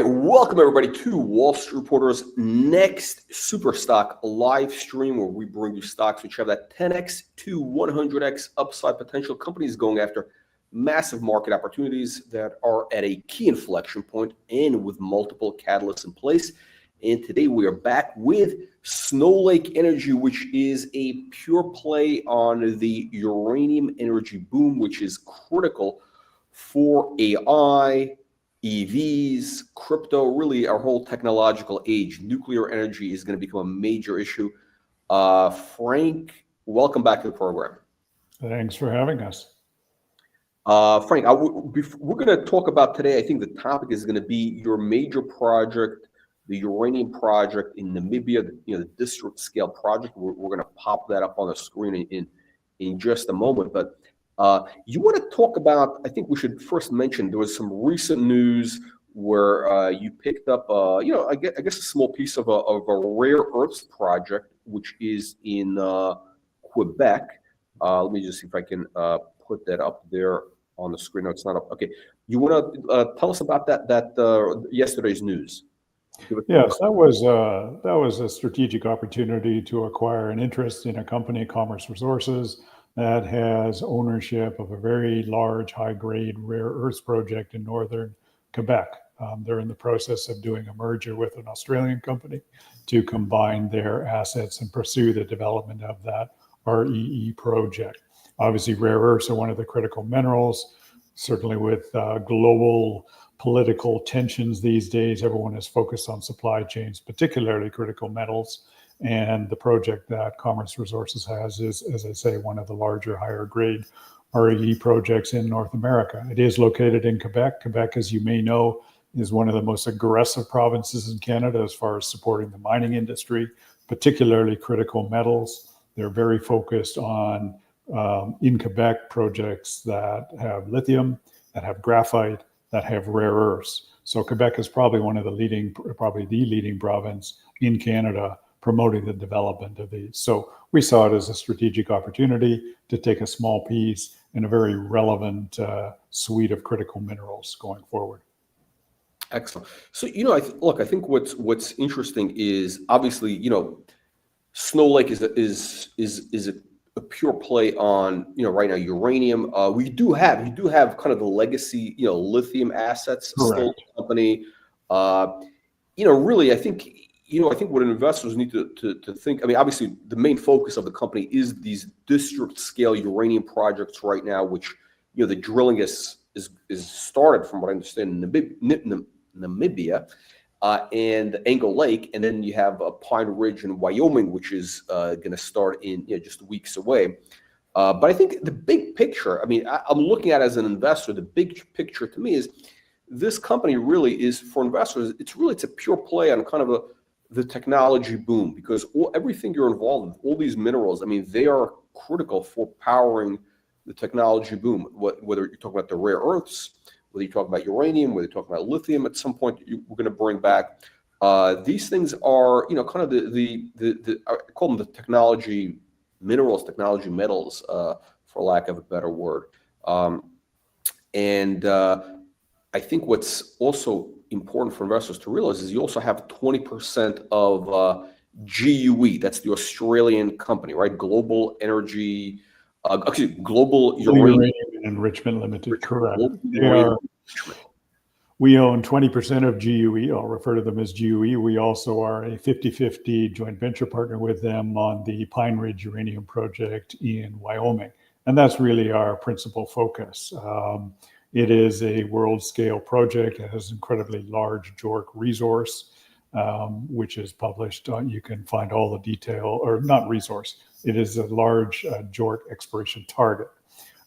right, welcome everybody to Wall Street Reporter's next Super Stock live stream, where we bring you stocks which have that 10x to 100x upside potential. Companies going after massive market opportunities that are at a key inflection point and with multiple catalysts in place. And today we are back with Snow Lake Energy, which is a pure play on the uranium energy boom, which is critical for AI, EVs, crypto, really our whole technological age. Nuclear energy is going to become a major issue. Frank, welcome back to the program. Thanks for having us. Frank, we're going to talk about today, I think the topic is going to be your major project, the uranium project in Namibia, the district scale project. We're going to pop that up on the screen in just a moment. But you want to talk about, I think we should first mention there was some recent news where you picked up, I guess a small piece of a rare earths project, which is in Quebec. Let me just see if I can put that up there on the screen. No, it's not up. Okay. You want to tell us about that yesterday's news? Yes, that was a strategic opportunity to acquire an interest in a company, Commerce Resources, that has ownership of a very large, high-grade rare earths project in northern Quebec. They're in the process of doing a merger with an Australian company to combine their assets and pursue the development of that REE project. Obviously, rare earths are one of the critical minerals. Certainly with global political tensions these days, everyone is focused on supply chains, particularly critical metals. And the project that Commerce Resources has is, as I say, one of the larger, higher grade REE projects in North America. It is located in Quebec. Quebec, as you may know, is one of the most aggressive provinces in Canada as far as supporting the mining industry, particularly critical metals. They're very focused on, in Quebec, projects that have lithium, that have graphite, that have rare earths. So Quebec is probably the leading province in Canada promoting the development of these. So we saw it as a strategic opportunity to take a small piece in a very relevant suite of critical minerals going forward. Excellent. So, I think what's interesting is obviously, Snow Lake is a pure play on, right now, uranium. You do have kind of the legacy, lithium assets. Correct. Still the company. Really, I think what investors need to think, obviously the main focus of the company is these district scale uranium projects right now, which, the drilling is started, from what I understand, in Namibia, and Angle Lake. And then you have Pine Ridge in Wyoming, which is going to start in just weeks away. But I think the big picture, I'm looking at it as an investor, the big picture to me is this company really is, for investors, it's a pure play on kind of the technology boom, because everything you're involved with, all these minerals, they are critical for powering the technology boom. Whether you're talking about the rare earths, whether you talk about uranium, whether you talk about lithium, at some point we're going to bring back. These things are, kind of I call them the technology minerals, technology metals, for lack of a better word. I think what's also important for investors to realize is you also have 20% of GUE. That's the Australian company, right? Global Energy, Global Uranium Enrichment Limited. Correct. We own 20% of GUE. I'll refer to them as GUE. We also are a 50-50 joint venture partner with them on the Pine Ridge uranium project in Wyoming. And that's really our principal focus. It is a world-scale project. It has incredibly large JORC resource, which is published. You can find all the detail, or not resource. It is a large JORC exploration target.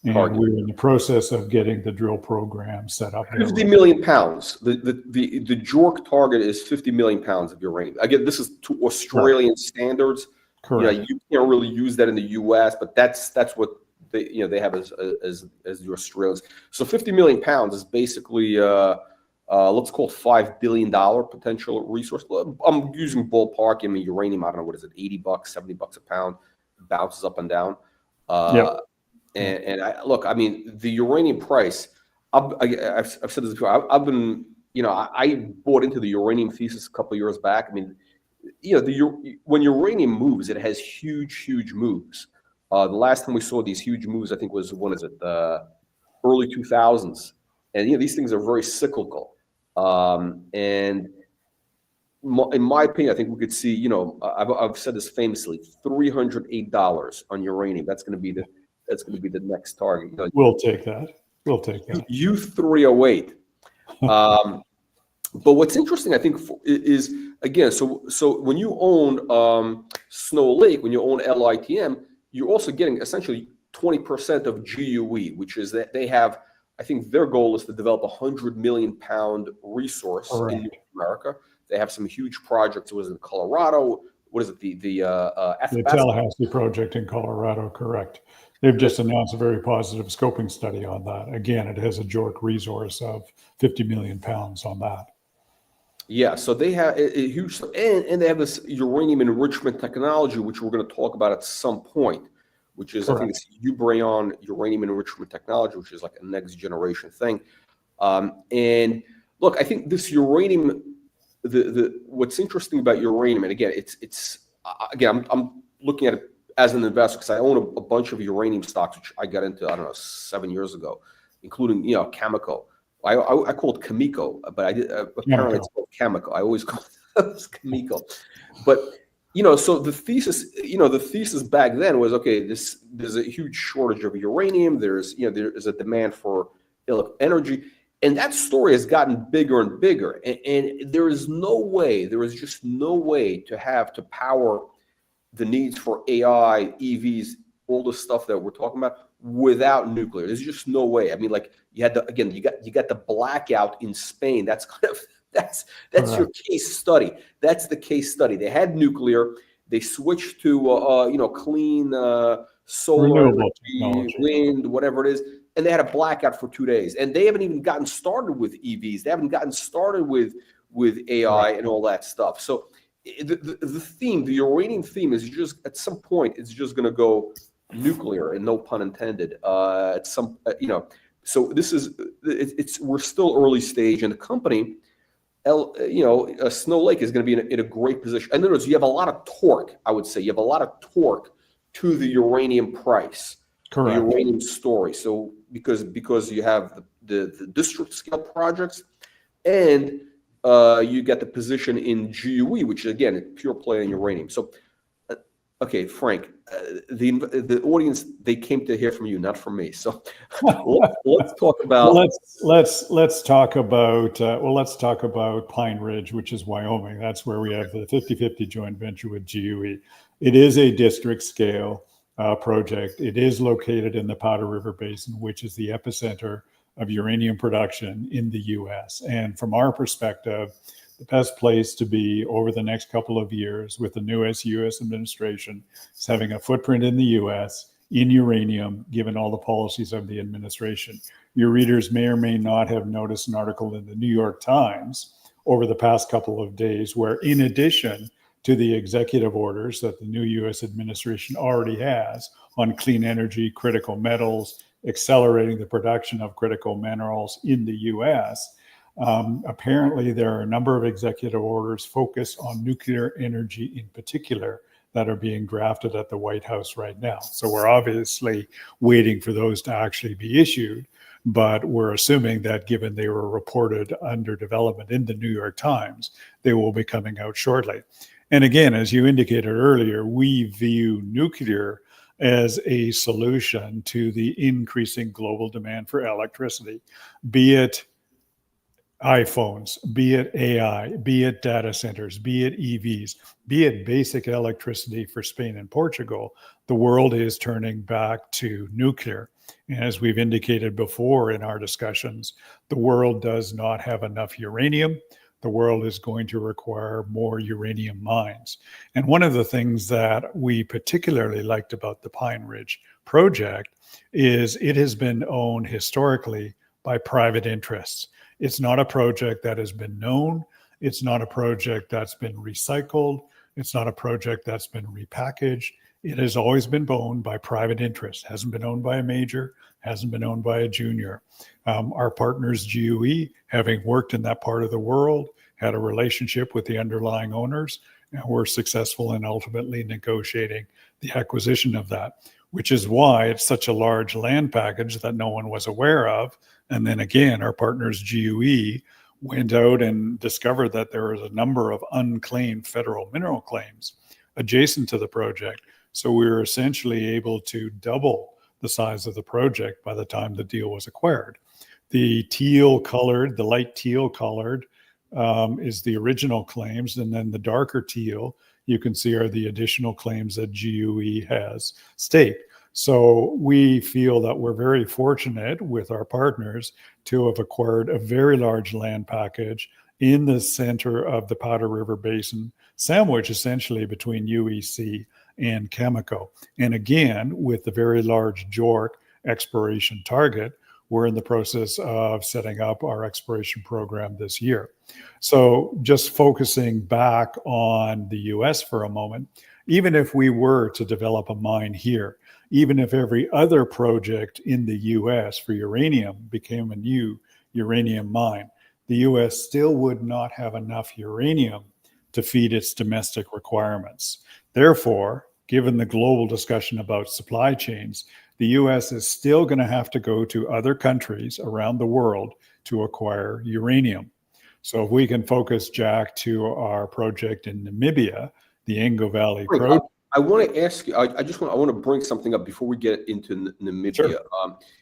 And we're in the process of getting the drill program set up. 50 million pounds. The JORC target is 50 million pounds of uranium. Again, this is to Australian standards. Correct. You can't really use that in the U.S., but that's what they have as the Australians. So 50 million pounds is basically let's call it $5 billion potential resource. I'm using ballpark. Uranium, I don't know, what is it, $80, $70 a pound, bounces up and down. And the uranium price, I've said this before. I've been I bought into the uranium thesis a couple of years back. I mean, when uranium moves, it has huge moves. The last time we saw these huge moves, I think was, when is it, early 2000s. And, these things are very cyclical. And in my opinion, I think we could see, I've said this famously, $308 on uranium. That's going to be the next target. We'll take that. We'll take that. U308. But what's interesting, I think, is, again, so when you own Snow Lake, when you own LITM, you're also getting essentially 20% of GUE, which is that they have, I think their goal is to develop a 100 million pound resource in North America. They have some huge projects. It was in Colorado. What is it? The Tallahassee project in Colorado, correct. They've just announced a very positive scoping study on that. Again, it has a JORC resource of 50 million pounds on that. Yeah, so they have a huge, and they have this uranium enrichment technology, which we're going to talk about at some point, which is, correct. I think it's Ubrayon uranium enrichment technology, which is like a next generation thing. And look, I think this uranium, what's interesting about uranium, and again, I'm looking at it as an investor because I own a bunch of uranium stocks, which I got into, I don't know, 7 years ago, including, Cameco. I call it Cameco, but apparently it's called Cameco. I always call it Cameco. But, so the thesis back then was, okay, there's a huge shortage of uranium. There's a demand for energy. And that story has gotten bigger and bigger. And there is just no way to power the needs for AI, EVs, all the stuff that we're talking about without nuclear. There's just no way. I mean, like you got the blackout in Spain. That's that's your case study. That's the case study. They had nuclear. They switched to clean solar, energy, wind, whatever it is. And they had a blackout for 2 days, and they haven't even gotten started with EVs. They haven't gotten started with AI and all that stuff. So the uranium theme is just, at some point, it's just going to go nuclear, and no pun intended. At some, so this is, we're still early stage, and the company, Snow Lake is going to be in a great position. In other words, you have a lot of torque. I would say you have a lot of torque to the uranium price. Correct. The uranium story. So because you have the district scale projects, and you get the position in GUE, which is, again, pure play in uranium. So, okay, Frank, the audience, they came to hear from you, not from me. So let's talk about. Well, let's talk about Pine Ridge, which is Wyoming. That's where we have the 50-50 joint venture with GUE. It is a district scale project. It is located in the Powder River Basin, which is the epicenter of uranium production in the U.S. And from our perspective, the best place to be over the next couple of years with the newest U.S. administration is having a footprint in the U.S. in uranium, given all the policies of the administration. Your readers may or may not have noticed an article in the New York Times over the past couple of days where, in addition to the executive orders that the new U.S. administration already has on clean energy, critical metals, accelerating the production of critical minerals in the U.S., apparently there are a number of executive orders focused on nuclear energy in particular that are being drafted at the White House right now. So we're obviously waiting for those to actually be issued, but we're assuming that given they were reported under development in the New York Times, they will be coming out shortly. And again, as you indicated earlier, we view nuclear as a solution to the increasing global demand for electricity, be it iPhones, be it AI, be it data centers, be it EVs, be it basic electricity for Spain and Portugal. The world is turning back to nuclear. And as we've indicated before in our discussions, the world does not have enough uranium. The world is going to require more uranium mines. And one of the things that we particularly liked about the Pine Ridge project is it has been owned historically by private interests. It's not a project that has been known. It's not a project that's been recycled. It's not a project that's been repackaged. It has always been owned by private interest, hasn't been owned by a major, hasn't been owned by a junior. Our partners, GUE, having worked in that part of the world, had a relationship with the underlying owners, and were successful in ultimately negotiating the acquisition of that, which is why it's such a large land package that no one was aware of. And then again, our partners, GUE, went out and discovered that there was a number of unclaimed federal mineral claims adjacent to the project. So we were essentially able to double the size of the project by the time the deal was acquired. The teal colored, the light teal colored is the original claims. And then the darker teal, you can see, are the additional claims that GUE has staked. So we feel that we're very fortunate with our partners to have acquired a very large land package in the center of the Powder River Basin, sandwiched essentially between UEC and Cameco. And again, with the very large JORC exploration target, we're in the process of setting up our exploration program this year. So just focusing back on the US for a moment, even if we were to develop a mine here, even if every other project in the US for uranium became a new uranium mine, the US still would not have enough uranium to feed its domestic requirements. Therefore, given the global discussion about supply chains, the US is still going to have to go to other countries around the world to acquire uranium. So if we can focus, Jack, to our project in Namibia, the Ingo Valley project. I want to ask you, I want to bring something up before we get into Namibia. Sure.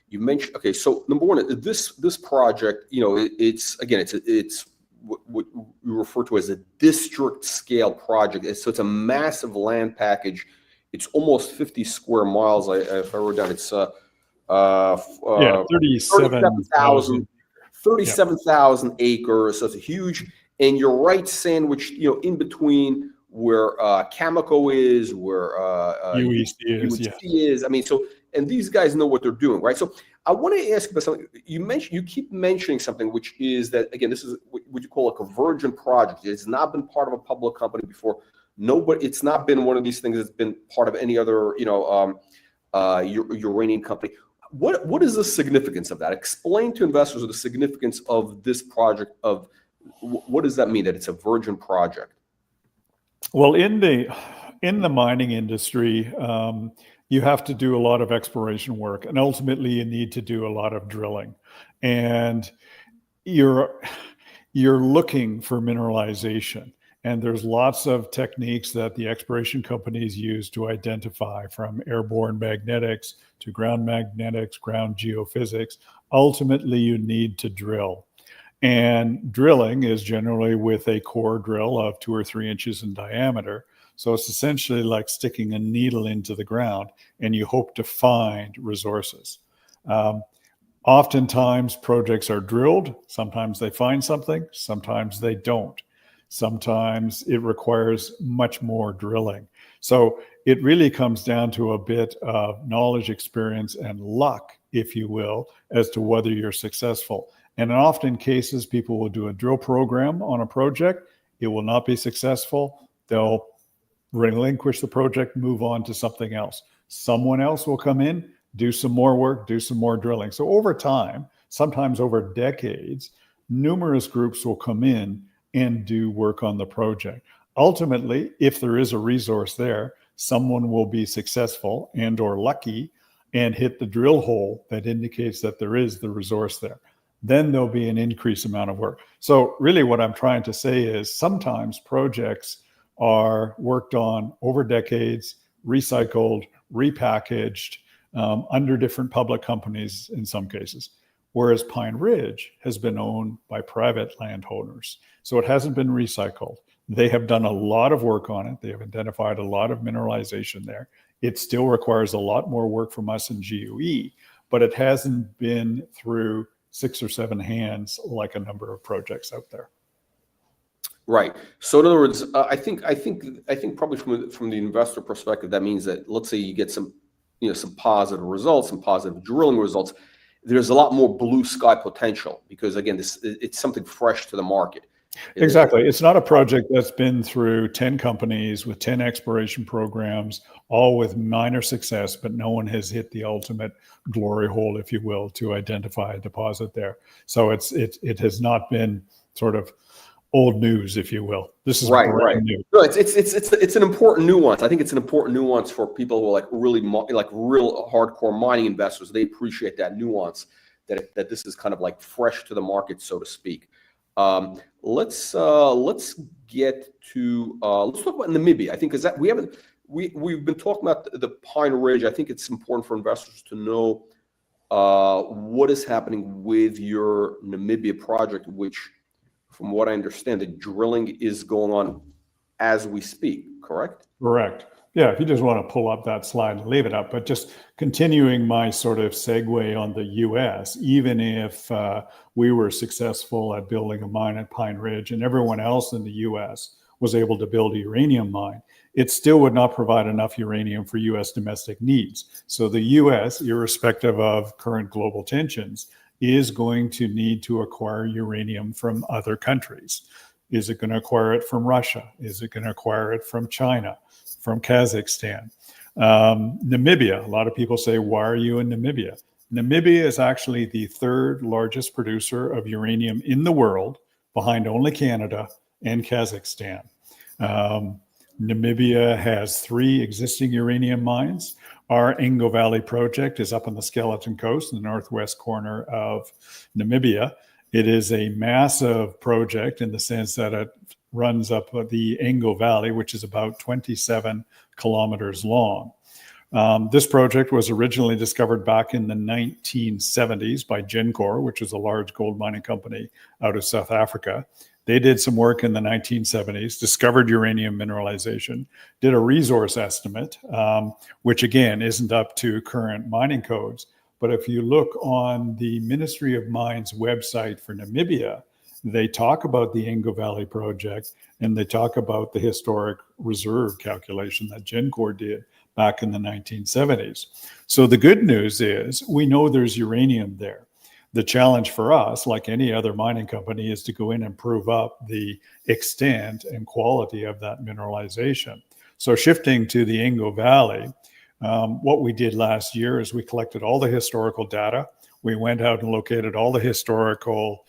You mentioned, okay, so number one, this project, it's what you refer to as a district scale project. So it's a massive land package. It's almost 50 square miles. If I wrote down, it's 37,000 acres. So it's a huge, and you're right sandwiched, in between where Cameco is, where UEC is. I mean, so, and these guys know what they're doing, right? So I want to ask about something. You keep mentioning something, which is that, again, this is what you call a convergent project. It's not been part of a public company before. It's not been one of these things that's been part of any other, uranium company. What is the significance of that? Explain to investors the significance of this project. Of what does that mean, that it's a virgin project? Well, in the mining industry, you have to do a lot of exploration work, and ultimately you need to do a lot of drilling. And you're looking for mineralization. And there's lots of techniques that the exploration companies use to identify, from airborne magnetics to ground magnetics, ground geophysics. Ultimately, you need to drill. And drilling is generally with a core drill of 2 or 3 inches in diameter. So it's essentially like sticking a needle into the ground, and you hope to find resources. Oftentimes, projects are drilled. Sometimes they find something. Sometimes they don't. Sometimes it requires much more drilling. So it really comes down to a bit of knowledge, experience, and luck, if you will, as to whether you're successful. And in often cases, people will do a drill program on a project. It will not be successful. They'll relinquish the project, move on to something else. Someone else will come in, do some more work, do some more drilling. So over time, sometimes over decades, numerous groups will come in and do work on the project. Ultimately, if there is a resource there, someone will be successful and or lucky and hit the drill hole that indicates that there is the resource there. Then there'll be an increased amount of work. So really what I'm trying to say is sometimes projects are worked on over decades, recycled, repackaged, under different public companies in some cases. Whereas Pine Ridge has been owned by private landowners. So it hasn't been recycled. They have done a lot of work on it. They have identified a lot of mineralization there. It still requires a lot more work from us in GUE, but it hasn't been through 6 or 7 hands like a number of projects out there. Right. So in other words, I think probably from the investor perspective, that means that, let's say you get some positive results, some positive drilling results. There's a lot more blue sky potential because, again, it's something fresh to the market. Exactly. It's not a project that's been through 10 companies with 10 exploration programs, all with minor success, but no one has hit the ultimate glory hole, if you will, to identify a deposit there. So it has not been sort of old news, if you will. This is Right, brand right. new. No, it's an important nuance. I think it's an important nuance for people who are like really like real hardcore mining investors. They appreciate that nuance, that this is kind of like fresh to the market, so to speak. Let's get to let's talk about Namibia. I think because that we've been talking about the Pine Ridge. I think it's important for investors to know what is happening with your Namibia project, which, from what I understand, the drilling is going on as we speak, correct? Correct. Yeah, if you just want to pull up that slide and leave it up, but just continuing my sort of segue on the US, even if we were successful at building a mine at Pine Ridge and everyone else in the US was able to build a uranium mine, it still would not provide enough uranium for US domestic needs. So the US, irrespective of current global tensions, is going to need to acquire uranium from other countries. Is it going to acquire it from Russia? Is it going to acquire it from China, from Kazakhstan? Namibia, a lot of people say, why are you in Namibia? Namibia is actually the third largest producer of uranium in the world, behind only Canada and Kazakhstan. Namibia has 3 existing uranium mines. Our Ingo Valley project is up on the Skeleton Coast in the northwest corner of Namibia. It is a massive project in the sense that it runs up the Ingo Valley, which is about 27 kilometers long. This project was originally discovered back in the 1970s by Glencore, which is a large gold mining company out of South Africa. They did some work in the 1970s, discovered uranium mineralization, did a resource estimate, which again isn't up to current mining codes. But if you look on the Ministry of Mines website for Namibia, they talk about the Ingo Valley project and they talk about the historic reserve calculation that Glencore did back in the 1970s. So the good news is we know there's uranium there. The challenge for us, like any other mining company, is to go in and prove up the extent and quality of that mineralization. So shifting to the Ingo Valley, what we did last year is we collected all the historical data. We went out and located all the historical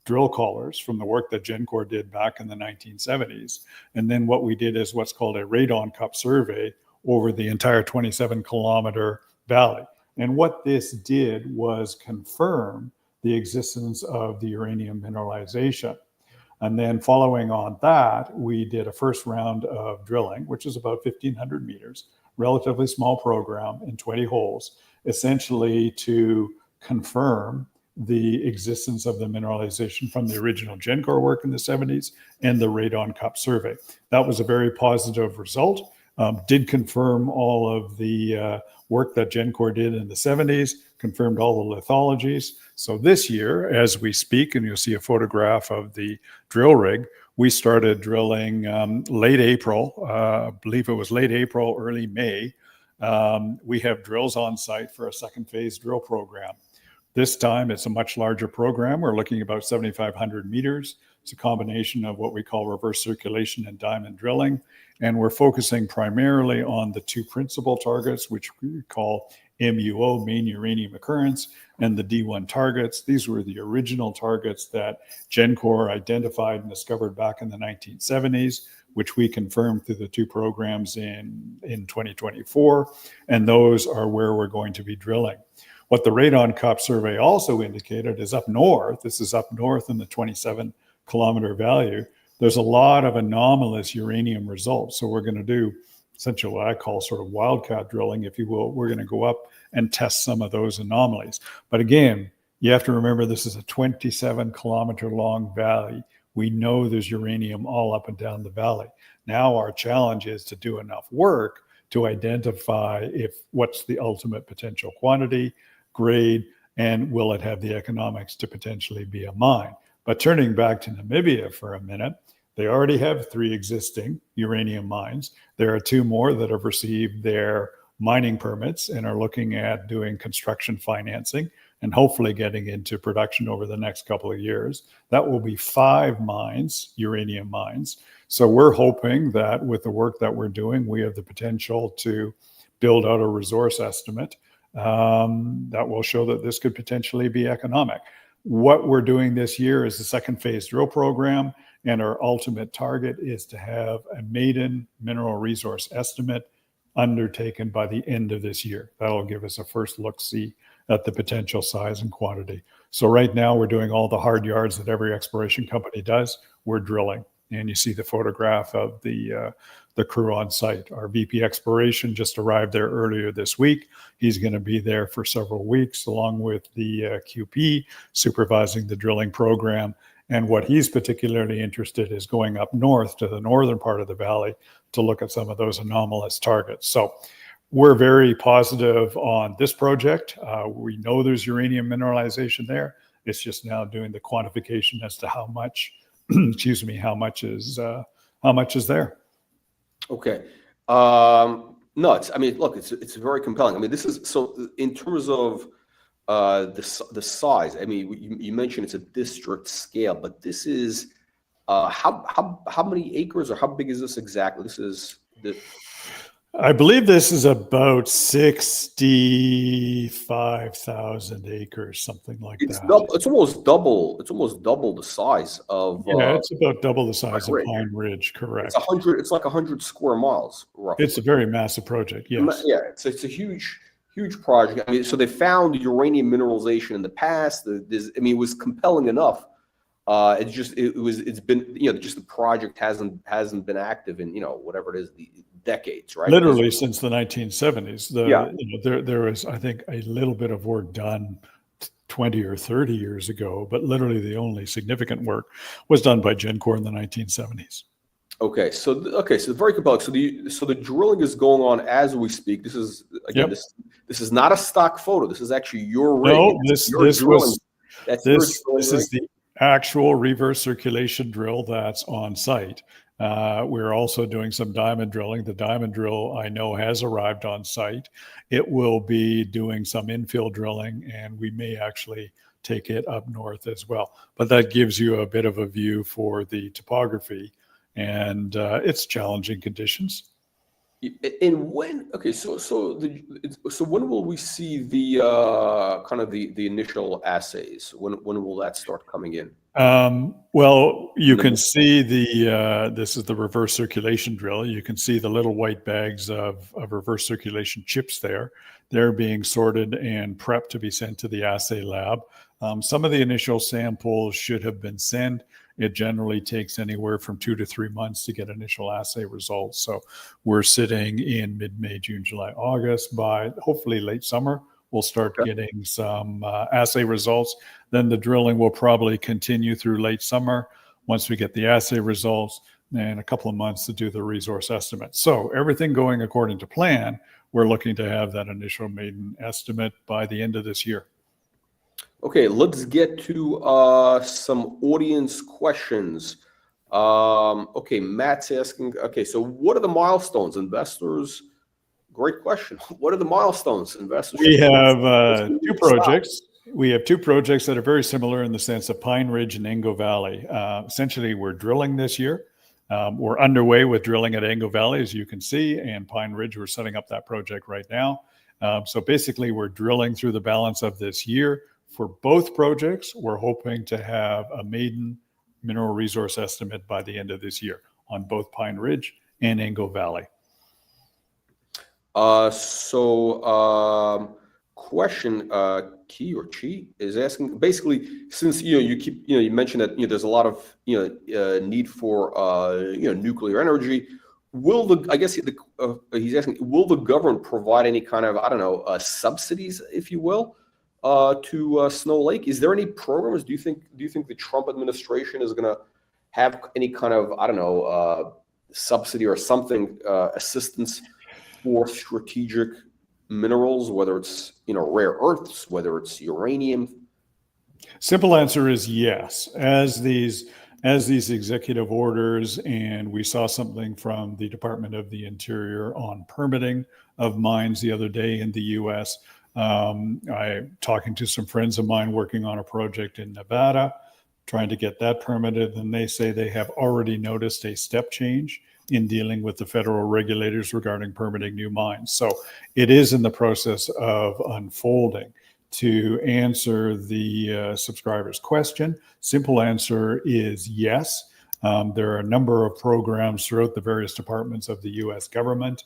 drill collars from the work that Glencore did back in the 1970s. And then what we did is what's called a radon cup survey over the entire 27-kilometer valley. And what this did was confirm the existence of the uranium mineralization. And then following on that, we did a first round of drilling, which is about 1,500 meters, relatively small program in 20 holes, essentially to confirm the existence of the mineralization from the original Glencore work in the 70s and the radon cup survey. That was a very positive result. Did confirm all of the work that Glencore did in the 70s, confirmed all the lithologies. So this year, as we speak, and you'll see a photograph of the drill rig, we started drilling late April. I believe it was late April, early May. We have drills on site for a second phase drill program. This time, it's a much larger program. We're looking about 7,500 meters. It's a combination of what we call reverse circulation and diamond drilling. And we're focusing primarily on the 2 principal targets, which we call MUO, main uranium occurrence, and the D1 targets. These were the original targets that Glencore identified and discovered back in the 1970s, which we confirmed through the 2 programs in 2024. And those are where we're going to be drilling. What the radon cup survey also indicated is up north, this is up north in the 27-kilometer value, there's a lot of anomalous uranium results. So we're going to do essentially what I call sort of wildcat drilling, if you will. We're going to go up and test some of those anomalies. But again, you have to remember this is a 27-kilometer long valley. We know there's uranium all up and down the valley. Now our challenge is to do enough work to identify what's the ultimate potential quantity, grade, and will it have the economics to potentially be a mine. But turning back to Namibia for a minute, they already have 3 existing uranium mines. There are 2 more that have received their mining permits and are looking at doing construction financing. and hopefully getting into production over the next couple of years. That will be 5 mines, uranium mines. So we're hoping that with the work that we're doing, we have the potential to build out a resource estimate that will show that this could potentially be economic. What we're doing this year is the second phase drill program, and our ultimate target is to have a maiden mineral resource estimate undertaken by the end of this year. That'll give us a first look-see at the potential size and quantity. So right now we're doing all the hard yards that every exploration company does. We're drilling, and you see the photograph of the crew on site. Our VP Exploration just arrived there earlier this week. He's going to be there for several weeks, along with the QP supervising the drilling program. And what he's particularly interested is going up north to the northern part of the valley to look at some of those anomalous targets. So we're very positive on this project. We know there's uranium mineralization there. It's just now doing the quantification as to how much, excuse me, how much is there. Okay. No, I mean, look, it's very compelling. I mean, this is, so in terms of the size, I mean, you mentioned it's a district scale, but this is how many acres, or how big is this exactly? This is I believe this is about 65,000 acres, something like that. It's almost double. It's almost double the size of. Yeah, it's about double the size of Ridge. Pine Ridge. Correct. It's 100. It's like 100 square miles. Roughly. It's a very massive project. Yes. Yeah, it's a huge project. I mean, so they found uranium mineralization in the past. I mean, it was compelling enough. It's been, just the project hasn't been active in, whatever it is, the decades, right? Literally since the 1970s. There was, I think, a little bit of work done 20 or 30 years ago, but literally the only significant work was done by GenCorp in the 1970s. Okay, so very compelling. So the drilling is going on as we speak. This is again, this is not a stock photo. This is actually your rig. No, this is the actual reverse circulation drill that's on site. We're also doing some diamond drilling. The diamond drill, I know, has arrived on site. It will be doing some infill drilling, and we may actually take it up north as well. But that gives you a bit of a view for the topography and its challenging conditions. And when, okay, so when will we see the kind of the initial assays? When will that start coming in? Well, you can see this is the reverse circulation drill. You can see the little white bags of reverse circulation chips there. They're being sorted and prepped to be sent to the assay lab. Some of the initial samples should have been sent. It generally takes anywhere from 2 to 3 months to get initial assay results. So we're sitting in mid-May, June, July, August. By hopefully late summer, we'll start getting some assay results. Then the drilling will probably continue through late summer. Once we get the assay results, and a couple of months to do the resource estimate. So everything going according to plan, we're looking to have that initial maiden estimate by the end of this year. Okay, let's get to some audience questions. Okay, Matt's asking, okay, so what are the milestones? Investors, great question. What are the milestones investors? We have 2 projects. We have 2 projects that are very similar in the sense of Pine Ridge and Engo Valley. Essentially, we're drilling this year. We're underway with drilling at Engo Valley, as you can see, and Pine Ridge, we're setting up that project right now. So basically, we're drilling through the balance of this year. For both projects, we're hoping to have a maiden mineral resource estimate by the end of this year on both Pine Ridge and Engo Valley. Question, Key or Chi is asking, basically, since you mentioned that there's a lot of need for nuclear energy. He's asking, will the government provide any kind of subsidies, if you will, to Snow Lake? Is there any programs? Do you think the Trump administration is going to have any kind of subsidy or something, assistance for strategic minerals, whether it's rare earths, whether it's uranium? Simple answer is yes. As these executive orders, and we saw something from the Department of the Interior on permitting of mines the other day in the U.S., I'm talking to some friends of mine working on a project in Nevada, trying to get that permitted, and they say they have already noticed a step change in dealing with the federal regulators regarding permitting new mines. So it is in the process of unfolding. To answer the subscriber's question, simple answer is yes. There are a number of programs throughout the various departments of the US government.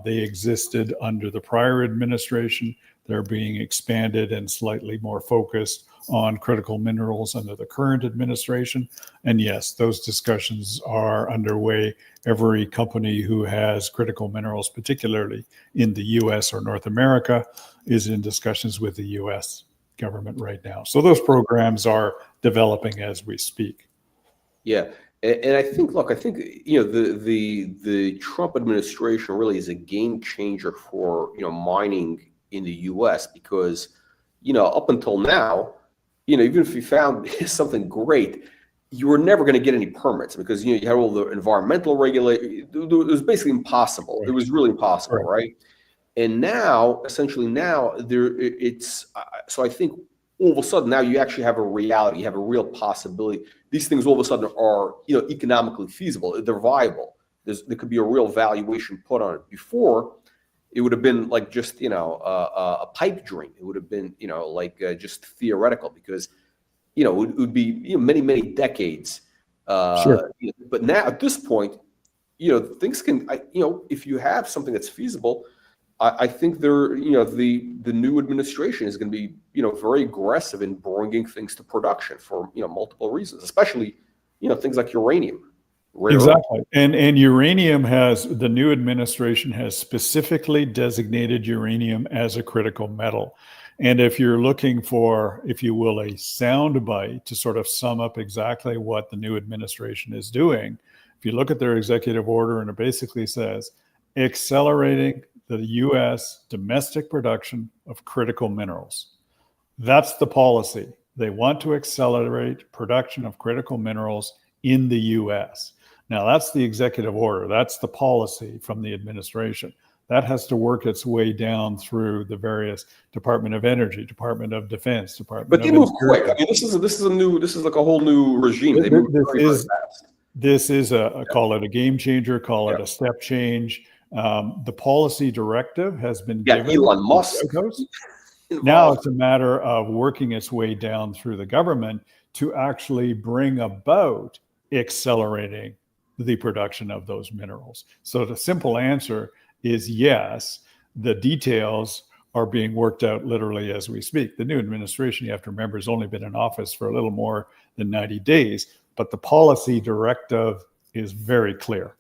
They existed under the prior administration. They're being expanded and slightly more focused on critical minerals under the current administration. And yes, those discussions are underway. Every company who has critical minerals, particularly in the US or North America, is in discussions with the US government right now. So those programs are developing as we speak. Yeah. And I think, look, I think, the Trump administration really is a game changer for, mining in the US because, up until now, even if you found something great, you were never going to get any permits because, you had all the environmental regulation. It was basically impossible. Right. It was really impossible, right? And now, essentially now, so I think all of a sudden now you actually have a reality, you have a real possibility. These things all of a sudden are, economically feasible. They're viable. There could be a real valuation put on it. Before, it would have been like just, a pipe dream. It would have been, just theoretical because, it would be many, many decades. Sure. But now at this point, things can, if you have something that's feasible, I think the new administration is going to be, very aggressive in bringing things to production for, multiple reasons, especially, things like uranium. Exactly. And uranium the new administration has specifically designated uranium as a critical metal. And if you're looking for, if you will, a soundbite to sort of sum up exactly what the new administration is doing, if you look at their executive order, and it basically says, accelerating the U.S. domestic production of critical minerals. That's the policy. They want to accelerate production of critical minerals in the U.S. Now, that's the executive order. That's the policy from the administration. That has to work its way down through the various Department of Energy, Department of Defense, Department. But they move quick. I mean, this is like a whole new regime. They move very fast. This is call it a game changer, call it a step change. The policy directive has been given. Elon Musk. Now it's a matter of working its way down through the government to actually bring about accelerating the production of those minerals. So the simple answer is yes, the details are being worked out literally as we speak. The new administration, you have to remember, has only been in office for a little more than 90 days, but the policy directive is very clear.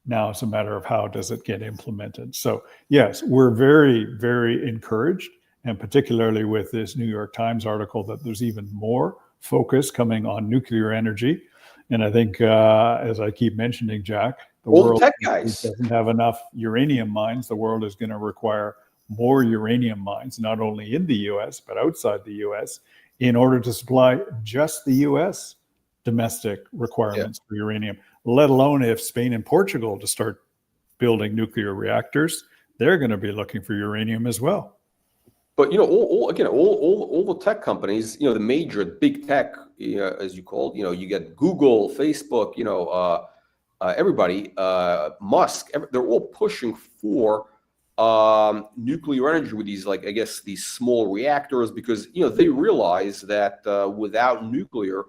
Now it's a matter of how does it get implemented. So yes, we're very, very encouraged, and particularly with this New York Times article, that there's even more focus coming on nuclear energy. And I think, as I keep mentioning, Jack, the world doesn't have enough uranium mines. The world is going to require more uranium mines, not only in the US, but outside the US, in order to supply just the US domestic requirements for uranium, let alone if Spain and Portugal to start building nuclear reactors, they're going to be looking for uranium as well. But, all the tech companies, the major big tech, as you call it, you get Google, Facebook, everybody, Musk, they're all pushing for nuclear energy with these, like, I guess, these small reactors, because, they realize that without nuclear,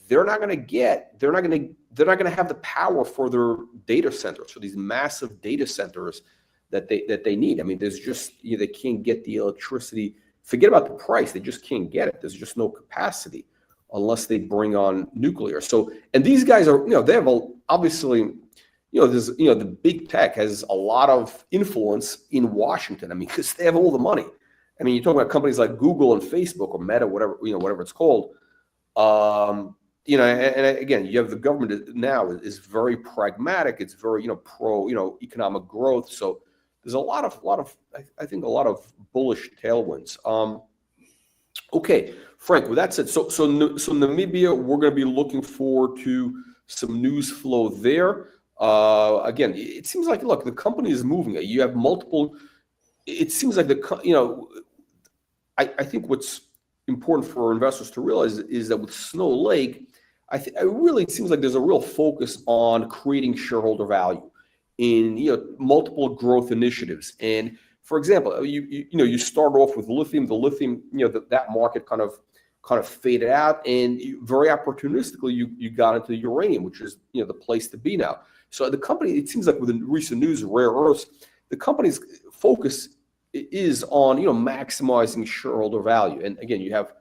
they're not going to have the power for their data centers, for these massive data centers that they need. I mean, there's just, they can't get the electricity. Forget about the price. They just can't get it. There's just no capacity unless they bring on nuclear. So, and these guys are, they have obviously, there's, the big tech has a lot of influence in Washington. I mean, because they have all the money. I mean, you're talking about companies like Google and Facebook or Meta, whatever it's called. And again, you have the government now is very pragmatic. It's very, pro, economic growth. So there's a lot of, I think a lot of bullish tailwinds. Okay, Frank, with that said, so Namibia, we're going to be looking forward to some news flow there. Again, it seems like, look, the company is moving. You have multiple it seems like I think what's important for investors to realize is that with Snow Lake, it seems like there's a real focus on creating shareholder value in multiple growth initiatives. And for example, you start off with lithium. The lithium, that market kind of faded out, and very opportunistically you got into uranium, which is the place to be now. So the company, it seems like with the recent news of rare earths, the company's focus is on maximizing shareholder value. And again, you have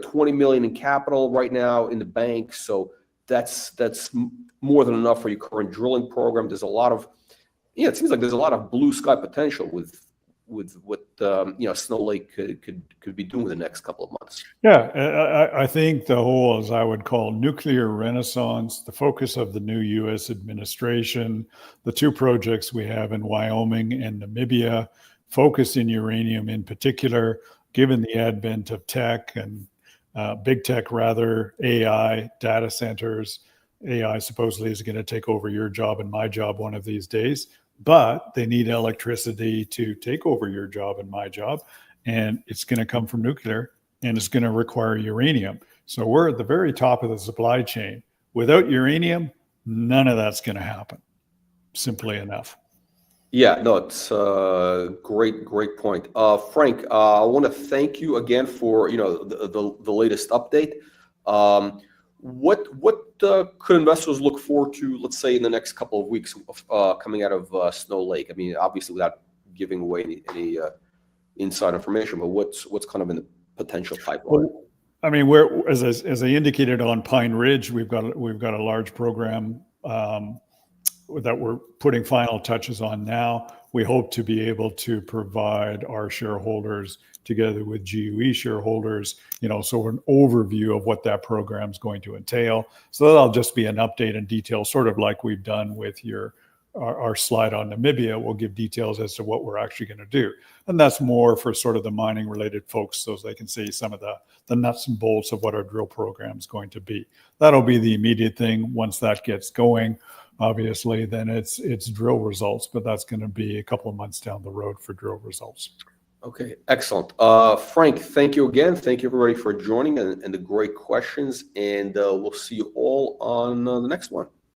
20 million in capital right now in the bank, so that's more than enough for your current drilling program. There's a lot of it seems like there's a lot of blue sky potential with what Snow Lake could be doing in the next couple of months. Yeah, I think the whole, as I would call, nuclear renaissance, the focus of the new U.S. administration, the two projects we have in Wyoming and Namibia, focused in uranium in particular, given the advent of tech and big tech, rather, AI, data centers. AI supposedly is going to take over your job and my job one of these days, but they need electricity to take over your job and my job, and it's going to come from nuclear, and it's going to require uranium. So we're at the very top of the supply chain. Without uranium, none of that's going to happen, simply enough. Yeah, no, it's a great point. Frank, I want to thank you again for the latest update. What could investors look forward to, let's say, in the next couple of weeks coming out of Snow Lake? I mean, obviously without giving away any inside information, but what's kind of in the potential pipeline? Well, I mean, we're as I indicated on Pine Ridge, we've got a large program that we're putting final touches on now. We hope to be able to provide our shareholders, together with GUE shareholders, so an overview of what that program is going to entail. So that'll just be an update and detail, sort of like we've done with our slide on Namibia. We'll give details as to what we're actually going to do. And that's more for sort of the mining related folks, so they can see some of the nuts and bolts of what our drill program is going to be. That'll be the immediate thing. Once that gets going, obviously, then it's drill results, but that's going to be a couple of months down the road for drill results. Okay, excellent. Frank, thank you again. Thank you everybody for joining and the great questions, and we'll see you all on the next one.